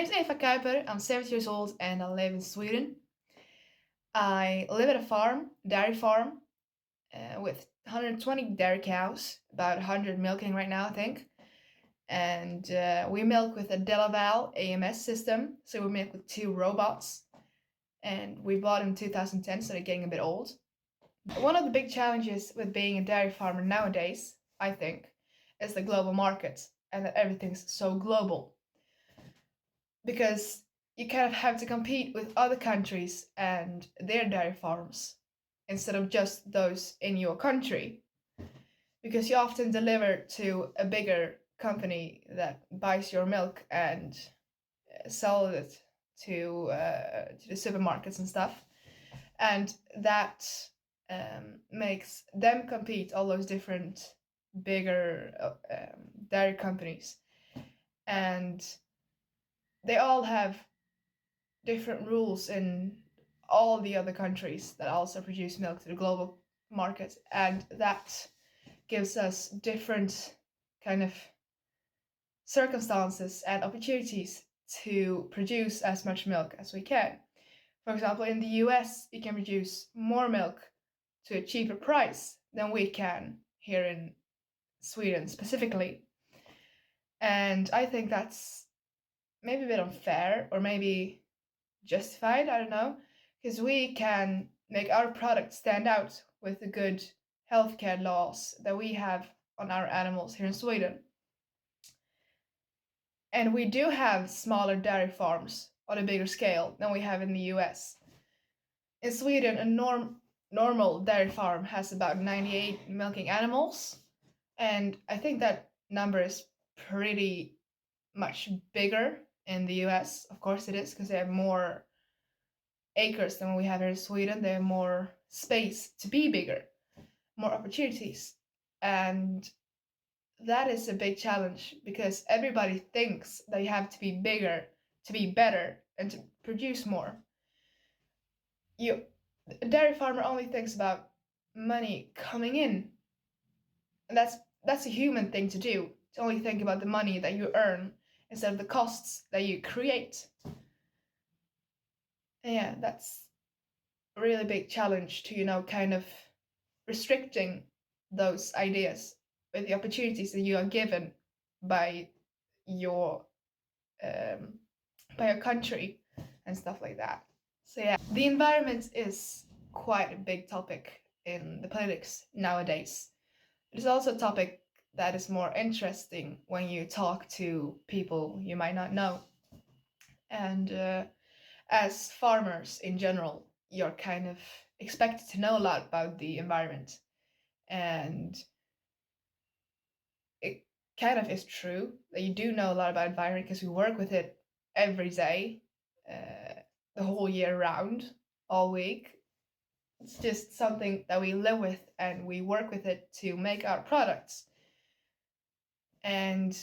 name's Eva Kuiper, I'm 70 years old and I live in Sweden. I live at a dairy farm, with 120 dairy cows, about 100 milking right now, I think. And we milk with a Delaval AMS system, so we milk with 2 robots. And we bought them in 2010, so they're getting a bit old. One of the big challenges with being a dairy farmer nowadays, I think, is the global market and that everything's so global. Because you kind of have to compete with other countries and their dairy farms instead of just those in your country. Because you often deliver to a bigger company that buys your milk and sells it to the supermarkets and stuff. And that makes them compete, all those different bigger dairy companies. And they all have different rules in all the other countries that also produce milk to the global market, and that gives us different kind of circumstances and opportunities to produce as much milk as we can. For example, in the US, you can produce more milk to a cheaper price than we can here in Sweden specifically. And I think that's maybe a bit unfair, or maybe justified, I don't know, because we can make our product stand out with the good healthcare laws that we have on our animals here in Sweden. And we do have smaller dairy farms on a bigger scale than we have in the US. In Sweden, a normal dairy farm has about 98 milking animals, and I think that number is pretty much bigger in the US. Of course it is, because they have more acres than we have here in Sweden. They have more space to be bigger, more opportunities. And that is a big challenge, because everybody thinks they have to be bigger to be better and to produce more. A dairy farmer only thinks about money coming in. And that's a human thing to do, to only think about the money that you earn instead of the costs that you create. And yeah, that's a really big challenge to, kind of restricting those ideas with the opportunities that you are given by your country and stuff like that. So yeah, the environment is quite a big topic in the politics nowadays. It is also a topic that is more interesting when you talk to people you might not know. And as farmers in general, you're kind of expected to know a lot about the environment. And it kind of is true that you do know a lot about environment, because we work with it every day, the whole year round, all week. It's just something that we live with, and we work with it to make our products. And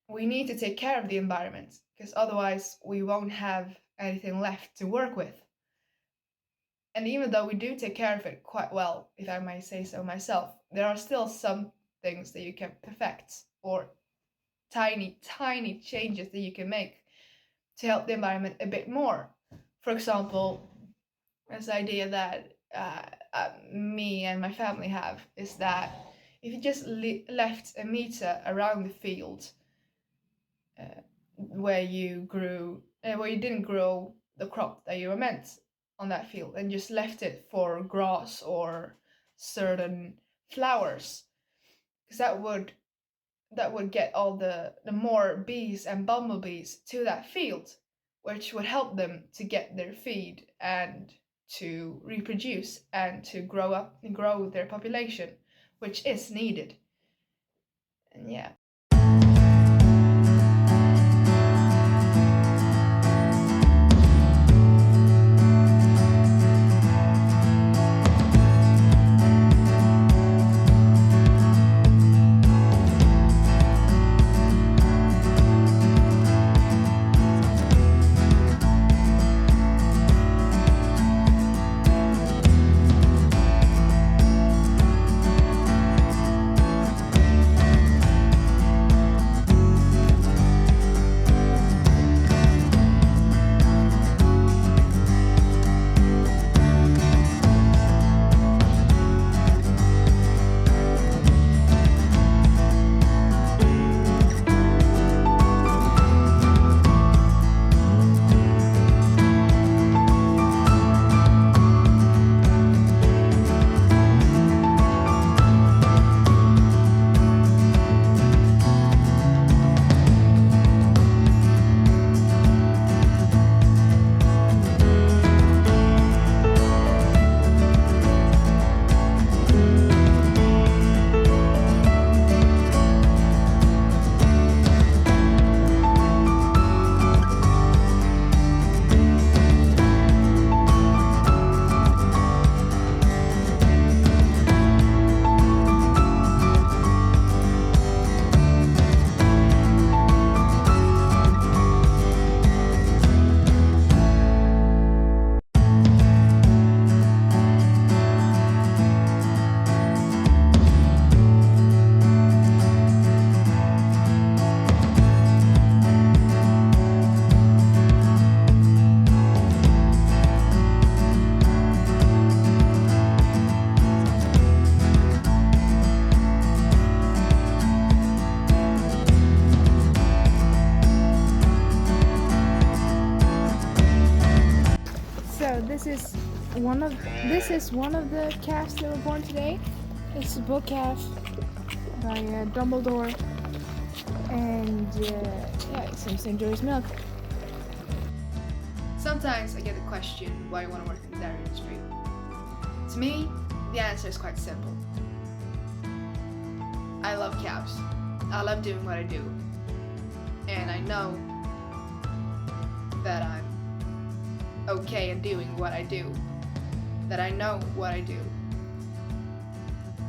we need to take care of the environment, because otherwise we won't have anything left to work with. And even though we do take care of it quite well, if I may say so myself, there are still some things that you can perfect, or tiny changes that you can make to help the environment a bit more. For example, this idea that me and my family have is that if you just left a meter around the field where you didn't grow the crop that you were meant on that field, and just left it for grass or certain flowers, because that would get all the more bees and bumblebees to that field, which would help them to get their feed and to reproduce and to grow their population, which is needed. And yeah. this is one of the calves that were born today. It's a bull calf by Dumbledore, and yeah, it seems to enjoy his milk. Sometimes I get the question why I want to work in the dairy industry. To me, the answer is quite simple. I love cows. I love doing what I do. And I know that I'm okay at doing what I do. That I know what I do.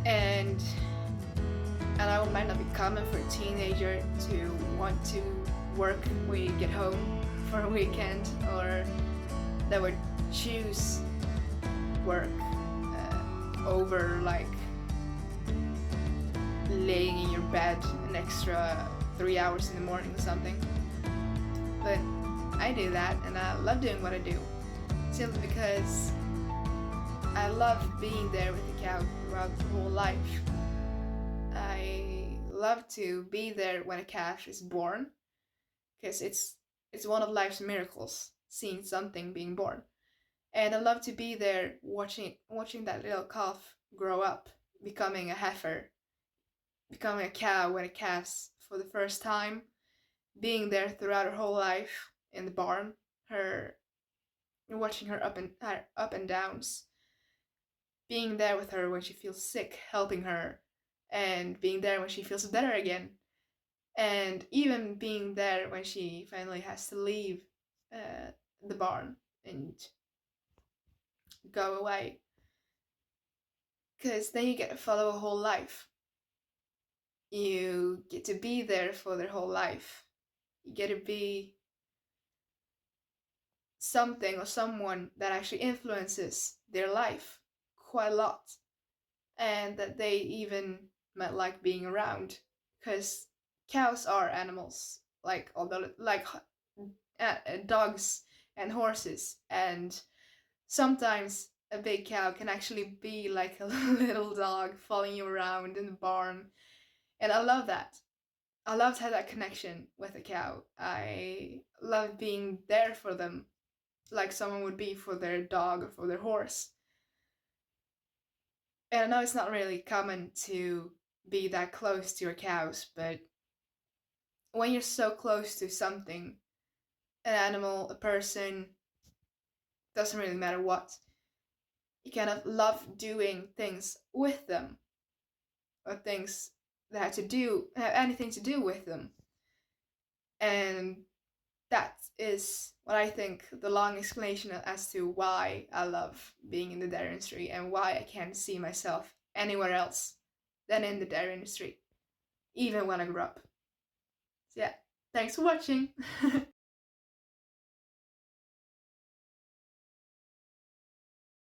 And I might not be common for a teenager to want to work when you get home for a weekend, or that would choose work over like laying in your bed an extra 3 hours in the morning or something. But I do that, and I love doing what I do, simply because I love being there with the cow throughout the whole life. I love to be there when a calf is born, because it's one of life's miracles, seeing something being born. And I love to be there watching that little calf grow up, becoming a heifer, becoming a cow when it calves for the first time, being there throughout her whole life in the barn, watching her up and downs, being there with her when she feels sick, helping her, and being there when she feels better again, and even being there when she finally has to leave the barn and go away. Because then you get to follow a whole life. You get to be there for their whole life. You get to be something or someone that actually influences their life quite a lot, and that they even might like being around. Because cows are animals, like dogs and horses, and sometimes a big cow can actually be like a little dog following you around in the barn. And I love that. I love to have that connection with a cow. I love being there for them, like someone would be for their dog or for their horse. And I know it's not really common to be that close to your cows, but when you're so close to something, an animal, a person, doesn't really matter what, you kind of love doing things with them, or things that have anything to do with them. And that is what I think the long explanation as to why I love being in the dairy industry, and why I can't see myself anywhere else than in the dairy industry, even when I grew up. So yeah, thanks for watching.